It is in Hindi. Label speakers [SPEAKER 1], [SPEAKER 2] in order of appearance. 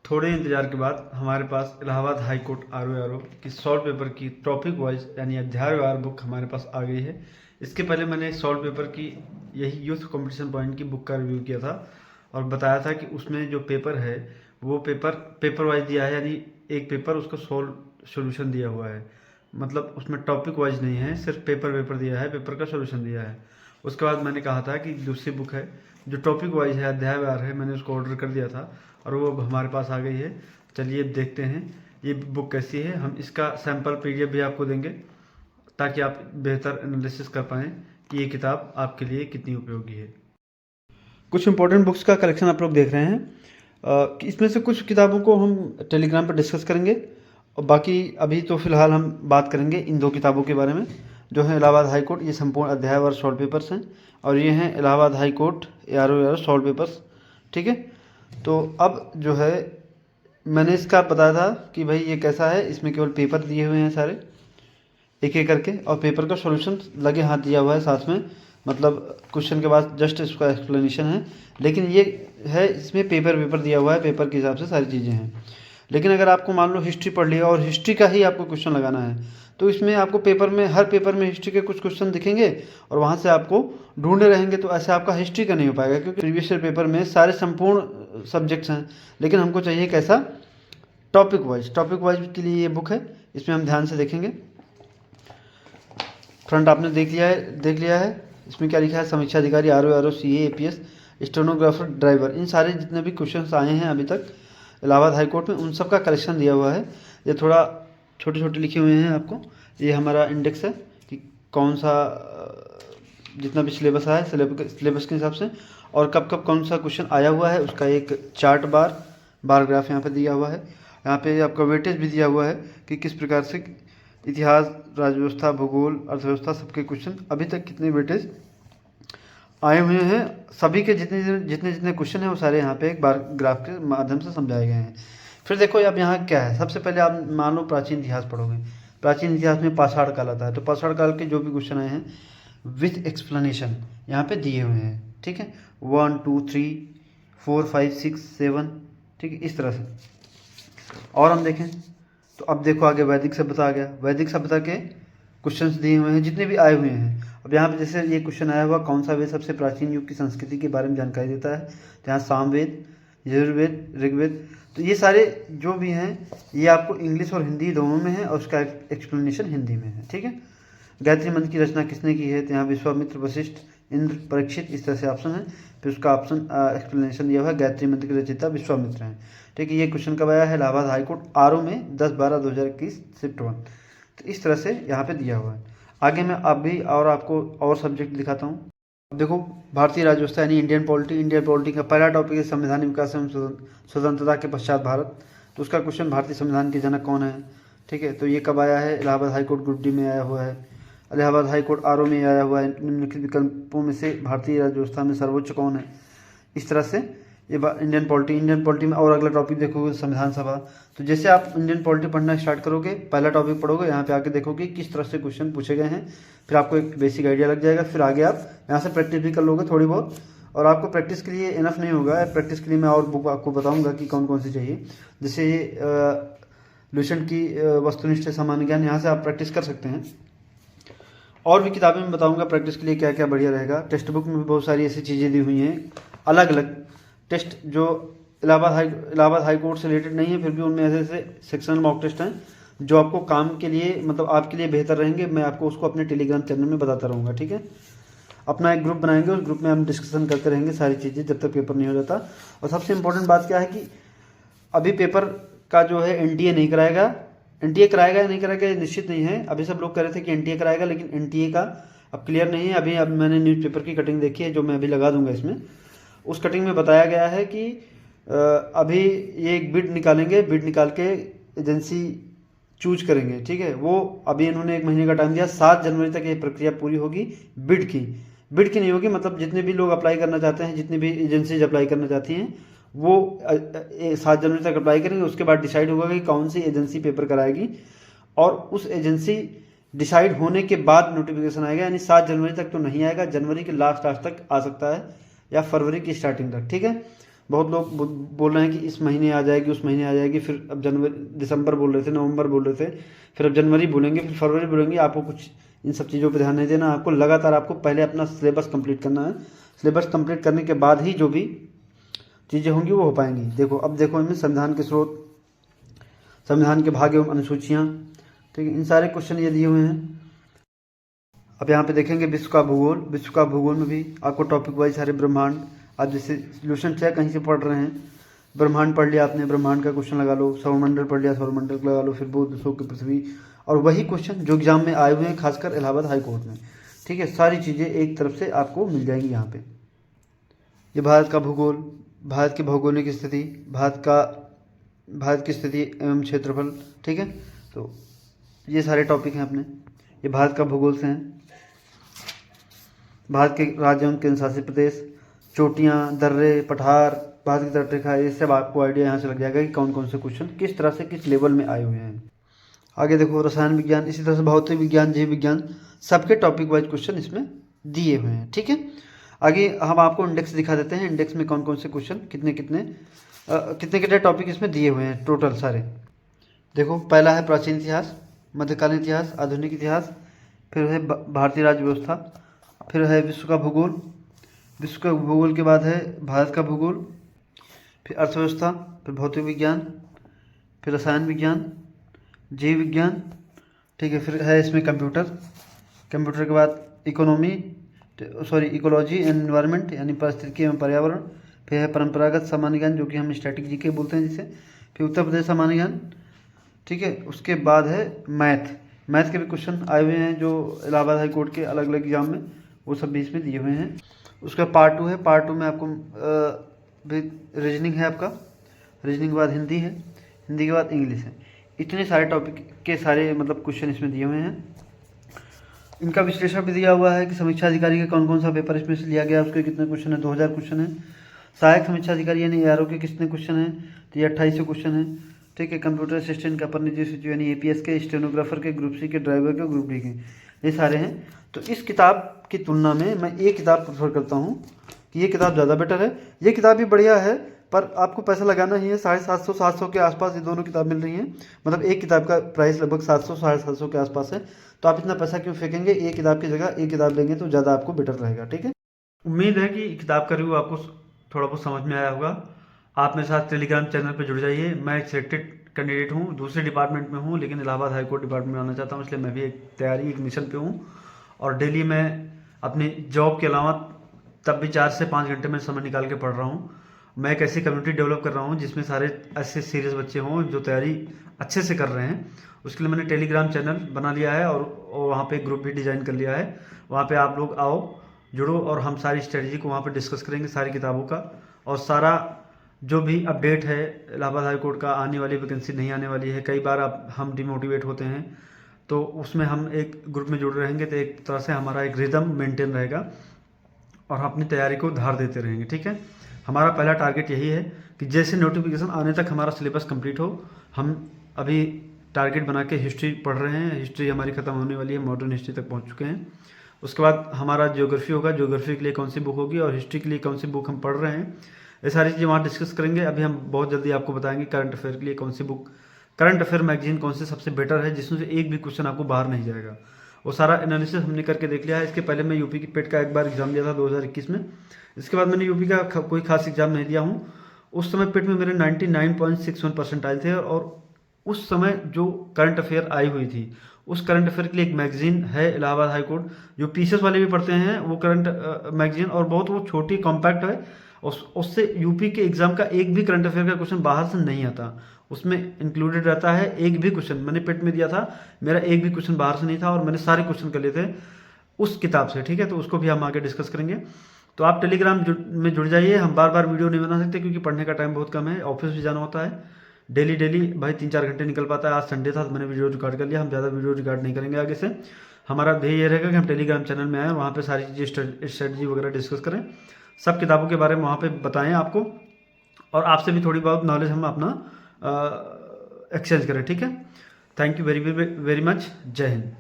[SPEAKER 1] थोड़े इंतजार के बाद हमारे पास इलाहाबाद हाई कोर्ट आर की सॉल्व पेपर की टॉपिक वाइज यानी अध्यायवार बुक हमारे पास आ गई है। इसके पहले मैंने सॉल्व पेपर की यही यूथ कंपटीशन पॉइंट की बुक का रिव्यू किया था और बताया था कि उसमें जो पेपर है वो पेपर वाइज दिया है, यानी एक पेपर उसका सोल्यूशन दिया हुआ है। मतलब उसमें टॉपिक वाइज नहीं है, सिर्फ पेपर दिया है, पेपर का सोल्यूशन दिया है। उसके बाद मैंने कहा था कि दूसरी बुक है जो टॉपिक वाइज है, अध्यायवार है, मैंने उसको ऑर्डर कर दिया था और वो अब हमारे पास आ गई है। चलिए अब देखते हैं ये बुक कैसी है। हम इसका सैम्पल पीडीएफ भी आपको देंगे ताकि आप बेहतर एनालिसिस कर पाएँ कि ये किताब आपके लिए कितनी उपयोगी है। कुछ इंपॉर्टेंट बुक्स का कलेक्शन आप लोग देख रहे हैं। इसमें से कुछ किताबों को हम टेलीग्राम पर डिस्कस करेंगे और बाकी अभी तो फ़िलहाल हम बात करेंगे इन दो किताबों के बारे में जो है इलाहाबाद हाई कोर्ट, ये संपूर्ण अध्यायवार सॉल्व पेपर्स हैं, और ये हैं Allahabad high court ARO solve papers. ठीक है, तो अब जो है मैंने इसका बताया था कि भाई ये कैसा है। इसमें केवल पेपर दिए हुए हैं सारे एक एक करके, और पेपर का सॉल्यूशन लगे हाथ दिया हुआ है साथ में, मतलब क्वेश्चन के बाद जस्ट इसका एक्सप्लेनेशन है। लेकिन ये है इसमें पेपर दिया हुआ है, पेपर के हिसाब से सारी चीज़ें हैं। लेकिन अगर आपको मान लो हिस्ट्री पढ़ लिया और हिस्ट्री का ही आपको क्वेश्चन लगाना है तो इसमें आपको पेपर में हर पेपर में हिस्ट्री के कुछ क्वेश्चन दिखेंगे और वहाँ से आपको ढूंढने रहेंगे, तो ऐसे आपका हिस्ट्री का नहीं हो पाएगा क्योंकि प्रीवियस ईयर पेपर में सारे संपूर्ण सब्जेक्ट्स हैं। लेकिन हमको चाहिए कैसा, टॉपिक वाइज के लिए ये बुक है। इसमें हम ध्यान से देखेंगे। फ्रंट आपने देख लिया है। इसमें क्या लिखा है, समीक्षा अधिकारी ARO CA APS stenographer driver, इन सारे जितने भी क्वेश्चंस आए हैं अभी तक इलाहाबाद हाई कोर्ट में उन सब का कलेक्शन दिया हुआ है। ये थोड़ा छोटे छोटे लिखे हुए हैं आपको। ये हमारा इंडेक्स है कि कौन सा जितना भी सिलेबस आया है सिलेबस के हिसाब से और कब कब कौन सा क्वेश्चन आया हुआ है उसका एक चार्ट बार ग्राफ यहाँ पे दिया हुआ है। यहाँ पे आपका वेटेज भी दिया हुआ है कि किस प्रकार से इतिहास, राजव्यवस्था, भूगोल, अर्थव्यवस्था सबके क्वेश्चन अभी तक कितने वेटेज आए हुए हैं। सभी के जितने क्वेश्चन हैं वो सारे यहाँ पे एक बार ग्राफ के माध्यम से समझाए गए हैं। फिर देखो अब यहाँ क्या है, सबसे पहले आप मान लो प्राचीन इतिहास पढ़ोगे। प्राचीन इतिहास में पाषाण काल आता है, तो पाषाण काल के जो भी क्वेश्चन आए हैं विथ एक्सप्लेनेशन यहाँ पे दिए हुए हैं। ठीक है, 1 2 3 4 5 6 7, ठीक है, इस तरह से। और हम देखें तो अब देखो आगे वैदिक सभ्यता आ गया। वैदिक सभ्यता के क्वेश्चंस दिए हुए हैं जितने भी आए हुए हैं। अब यहाँ पे जैसे ये क्वेश्चन आया हुआ, कौन सा वेद सबसे प्राचीन युग की संस्कृति के बारे में जानकारी देता है, तो यहाँ सामवेद, यजुर्वेद, ऋग्वेद, तो ये सारे जो भी हैं ये आपको इंग्लिश और हिंदी दोनों में है और उसका एक्सप्लेनेशन हिंदी में है। ठीक है, गायत्री मंत्र की रचना किसने की है, तो यहाँ विश्वामित्र, वशिष्ठ, इंद्र, परीक्षित, इस तरह से ऑप्शन है। फिर उसका ऑप्शन एक्सप्लेनेशन दिया हुआ है, गायत्री मंत्र की रचयिता विश्वामित्र हैं। ठीक है, ये क्वेश्चन कब आया है, इलाहाबाद हाईकोर्ट ARO में 10/12/2021 शिफ्ट 1। तो इस तरह से यहाँ पे दिया हुआ है। आगे मैं अभी और आपको और सब्जेक्ट दिखाता हूँ। अब देखो भारतीय राज्यव्यवस्था यानी इंडियन पॉलिटी का पहला टॉपिक है संवैधानिक विकास एवं स्वतंत्रता के पश्चात भारत। तो उसका क्वेश्चन भारतीय संविधान के जनक कौन है। ठीक है, तो ये कब आया है, इलाहाबाद हाईकोर्ट ग्रुप D में आया हुआ है। इलाहाबाद हाईकोर्ट ARO में आया हुआ है। निम्नलिखित विकल्पों में से भारतीय राज्यव्यवस्था में सर्वोच्च कौन है। इस तरह से ये इंडियन पॉलिटी में। और अगला टॉपिक देखोगे संविधान सभा। तो जैसे आप इंडियन पॉलिटी पढ़ना स्टार्ट करोगे, पहला टॉपिक पढ़ोगे, यहाँ पे आके देखोगे किस तरह से क्वेश्चन पूछे गए हैं, फिर आपको एक बेसिक आइडिया लग जाएगा। फिर आगे आप यहाँ से प्रैक्टिस भी कर लोगे थोड़ी बहुत, और आपको प्रैक्टिस के लिए इनफ नहीं होगा। प्रैक्टिस के लिए मैं और बुक आपको बताऊँगा कि कौन कौन सी चाहिए। जैसे लुसेंट की वस्तुनिष्ठ सामान्य ज्ञान, यहाँ से आप प्रैक्टिस कर सकते हैं। और भी किताबें मैं बताऊँगा प्रैक्टिस के लिए क्या क्या बढ़िया रहेगा। टेक्स्ट बुक में भी बहुत सारी ऐसी चीज़ें दी हुई हैं अलग अलग टेस्ट जो इलाहाबाद हाई कोर्ट से रिलेटेड नहीं है, फिर भी उनमें ऐसे ऐसे सेक्शनल मॉक टेस्ट हैं जो आपको काम के लिए, मतलब आपके लिए बेहतर रहेंगे। मैं आपको उसको अपने टेलीग्राम चैनल में बताता रहूँगा। ठीक है, अपना एक ग्रुप बनाएंगे, उस ग्रुप में हम डिस्कशन करते रहेंगे सारी चीज़ें जब तक पेपर नहीं हो जाता। और सबसे इंपॉर्टेंट बात क्या है कि अभी पेपर का जो है NTA नहीं कराएगा। NTA कराएगा या नहीं कराएगा ये निश्चित नहीं है। अभी सब लोग कह रहे थे कि NTA कराएगा, लेकिन NTA का अब क्लियर नहीं है। अब मैंने न्यूज़पेपर की कटिंग देखी है जो मैं अभी लगा दूंगा इसमें। उस कटिंग में बताया गया है कि अभी ये एक बिड निकालेंगे, बिड निकाल के एजेंसी चूज करेंगे। ठीक है, वो अभी इन्होंने 1 महीने का टाइम दिया, 7 जनवरी तक ये प्रक्रिया पूरी होगी। बिड की नहीं होगी, मतलब जितने भी लोग अप्लाई करना चाहते हैं, जितनी भी एजेंसीज अप्लाई करना चाहती हैं वो 7 जनवरी तक अप्लाई करेंगे। उसके बाद डिसाइड होगा कि कौन सी एजेंसी पेपर कराएगी, और उस एजेंसी डिसाइड होने के बाद नोटिफिकेशन आएगा। यानी 7 जनवरी तक तो नहीं आएगा, जनवरी के लास्ट तक आ सकता है या फरवरी की स्टार्टिंग तक। ठीक है, बहुत लोग बोल रहे हैं कि इस महीने आ जाएगी, उस महीने आ जाएगी, फिर अब जनवरी दिसंबर बोल रहे थे, नवंबर बोल रहे थे, फिर अब जनवरी बोलेंगे, फिर फरवरी बोलेंगे। आपको कुछ इन सब चीज़ों पर ध्यान नहीं देना, आपको लगातार आपको पहले अपना सिलेबस कंप्लीट करना है। सिलेबस कंप्लीट करने के बाद ही जो भी चीज़ें होंगी वो हो पाएंगी। देखो अब देखो इनमें संविधान के स्रोत, संविधान के भाग एवं अनुसूचियाँ, ठीक है, इन सारे क्वेश्चन ये दिए हुए हैं। अब यहाँ पे देखेंगे विश्व का भूगोल। विश्व का भूगोल में भी आपको टॉपिक वाइज सारे ब्रह्मांड, आप जैसे सोल्यूशन चाहे कहीं से पढ़ रहे हैं, ब्रह्मांड पढ़ लिया आपने, ब्रह्मांड का क्वेश्चन लगा लो, सौरमंडल पढ़ लिया, सौरमंडल का लगा लो, फिर बुध, शुक्र, पृथ्वी, और वही क्वेश्चन जो एग्जाम में आए हुए हैं खासकर इलाहाबाद हाई कोर्ट में, ठीक है। सारी चीज़ें एक तरफ से आपको मिल जाएंगी यहाँ पे। ये भारत का भूगोल, भारत की भौगोलिक स्थिति, भारत की स्थिति एवं क्षेत्रफल, ठीक है। तो ये सारे टॉपिक हैं अपने, ये भारत का भूगोल से हैं। भारत के राज्य एवं केंद्र शासित प्रदेश, चोटियाँ, दर्रे, पठार, भारत की तटरेखा, ये सब आपको आइडिया यहाँ से लग जाएगा कि कौन कौन से क्वेश्चन किस तरह से किस लेवल में आए हुए हैं। आगे देखो रसायन विज्ञान, इसी तरह से भौतिक विज्ञान, जीव विज्ञान, सबके टॉपिक वाइज क्वेश्चन इसमें दिए हुए हैं, ठीक है। आगे हम आपको इंडेक्स दिखा देते हैं, इंडेक्स में कौन कौन से क्वेश्चन कितने कितने टॉपिक इसमें दिए हुए हैं टोटल सारे। देखो पहला है प्राचीन इतिहास, मध्यकालीन इतिहास, आधुनिक इतिहास, फिर है भारतीय राज्य व्यवस्था, फिर है विश्व का भूगोल, विश्व का भूगोल के बाद है भारत का भूगोल, फिर अर्थव्यवस्था, फिर भौतिक विज्ञान, फिर रसायन विज्ञान, जीव विज्ञान, ठीक है। फिर है इसमें कंप्यूटर, कंप्यूटर के बाद इकोलॉजी एंड एनवायरनमेंट यानी पारिस्थितिकी एवं पर्यावरण, फिर है परंपरागत सामान्य ज्ञान जो कि हम स्टैटिक जीके बोलते हैं जिसे, फिर उत्तर प्रदेश सामान्य ज्ञान, ठीक है। उसके बाद है मैथ के भी क्वेश्चन आए हुए हैं जो इलाहाबाद हाई कोर्ट के अलग अलग एग्जाम में, वो सब बीच में दिए हुए हैं। उसका पार्ट 2 है, पार्ट 2 में आपको रीजनिंग है आपका, रीजनिंग के बाद हिंदी है, हिंदी के बाद इंग्लिश है। इतने सारे टॉपिक के सारे मतलब क्वेश्चन इसमें दिए हुए हैं। इनका विश्लेषण भी दिया हुआ है कि समीक्षा अधिकारी का कौन कौन सा पेपर इसमें से लिया गया, उसके कितने क्वेश्चन है, 2000 क्वेश्चन है। सहायक समीक्षा अधिकारी यानी ARO के कितने क्वेश्चन हैं, तो ये 2800 क्वेश्चन है, ठीक है। कंप्यूटर असिस्टेंट का, अपर निजी सचिव यानी APS के, स्टेनोग्राफर के, ग्रुप C के, ड्राइवर के, ग्रुप D के, ये सारे हैं। तो इस किताब की तुलना में मैं ये किताब प्रेफर करता हूँ कि ये किताब ज़्यादा बेटर है। ये किताब भी बढ़िया है पर आपको पैसा लगाना ही है, 750-700 के आसपास ये दोनों किताब मिल रही हैं। मतलब एक किताब का प्राइस लगभग 700-750 के आसपास है, तो आप इतना पैसा क्यों फेंकेंगे, एक किताब की जगह एक किताब लेंगे तो ज़्यादा आपको बेटर रहेगा, ठीक है। उम्मीद है कि किताब का रिव्यू आपको थोड़ा बहुत समझ में आया होगा। आप मेरे साथ टेलीग्राम चैनल पर जुड़ जाइए। मैं एक सिलेक्टेड कैंडिडेट हूँ, दूसरे डिपार्टमेंट में हूँ, लेकिन इलाहाबाद हाई कोर्ट डिपार्टमेंट में आना चाहता हूँ, इसलिए मैं भी एक तैयारी, एक मिशन पे हूँ। और डेली मैं अपनी जॉब के अलावा तब भी 4 से 5 घंटे में समय निकाल के पढ़ रहा हूँ। मैं एक ऐसी कम्युनिटी डेवलप कर रहा हूँ जिसमें सारे ऐसे सीरियस बच्चे हों जो तैयारी अच्छे से कर रहे हैं। उसके लिए मैंने टेलीग्राम चैनल बना लिया है और वहाँ पे ग्रुप भी डिज़ाइन कर लिया है। वहाँ पे आप लोग आओ, जुड़ो और हम सारी स्ट्रेटजी को वहाँ पे डिस्कस करेंगे, सारी किताबों का और सारा जो भी अपडेट है इलाहाबाद हाई कोर्ट का, आने वाली वैकेंसी नहीं आने वाली है। कई बार हम डिमोटिवेट होते हैं तो उसमें हम एक ग्रुप में जुड़ रहेंगे तो एक तरह से हमारा एक रिदम मेंटेन रहेगा और हम अपनी तैयारी को धार देते रहेंगे, ठीक है। हमारा पहला टारगेट यही है कि जैसे नोटिफिकेशन आने तक हमारा सिलेबस कंप्लीट हो। हम अभी टारगेट बना के हिस्ट्री पढ़ रहे हैं, हिस्ट्री हमारी ख़त्म होने वाली है, मॉडर्न हिस्ट्री तक पहुंच चुके हैं। उसके बाद हमारा ज्योग्राफी होगा, ज्योग्राफी के लिए कौन सी बुक होगी और हिस्ट्री के लिए कौन सी बुक हम पढ़ रहे हैं, ये सारी चीज़ें वहाँ डिस्कस करेंगे। अभी हम बहुत जल्दी आपको बताएंगे करंट अफेयर के लिए कौन सी बुक, करंट अफेयर मैगजीन कौन से सबसे बेटर है जिसमें से एक भी क्वेश्चन आपको बाहर नहीं जाएगा। वो सारा एनालिसिस हमने करके देख लिया है। इसके पहले मैं यूपी की पेट का एक बार एग्जाम दिया था 2021 में। इसके बाद मैंने यूपी का कोई खास एग्जाम नहीं दिया हूँ। उस समय पेट में मेरे 99.61 परसेंटाइल थे और उस समय जो करंट अफेयर आई हुई थी उस करंट अफेयर के लिए एक मैगजीन है इलाहाबाद हाई कोर्ट, जो पीसीएस वाले भी पढ़ते हैं वो करंट मैगजीन, और बहुत वो छोटी कॉम्पैक्ट है। उससे यूपी के एग्जाम का एक भी करंट अफेयर का क्वेश्चन बाहर से नहीं आता, उसमें इंक्लूडेड रहता है। एक भी क्वेश्चन मैंने पेट में दिया था, मेरा एक भी क्वेश्चन बाहर से नहीं था और मैंने सारे क्वेश्चन कर लिए थे उस किताब से, ठीक है। तो उसको भी हम आगे डिस्कस करेंगे। तो आप टेलीग्राम में जुड़ जाइए। हम बार बार वीडियो नहीं बना सकते क्योंकि पढ़ने का टाइम बहुत कम है, ऑफिस भी जाना होता है। डेली भाई 3-4 घंटे निकल पाता है। आज संडे था तो मैंने वीडियो रिकॉर्ड कर लिया। हम ज़्यादा वीडियो रिकॉर्ड नहीं करेंगे आगे से। हमारा ध्येय ये रहेगा कि हम टेलीग्राम चैनल में आएँ, वहाँ पे सारी चीज़ें स्ट्रेटजी वगैरह डिस्कस करें, सब किताबों के बारे में वहाँ पे बताएं आपको, और आपसे भी थोड़ी बहुत नॉलेज हम अपना एक्सचेंज करें, ठीक है। Thank you very very much. जय हिंद।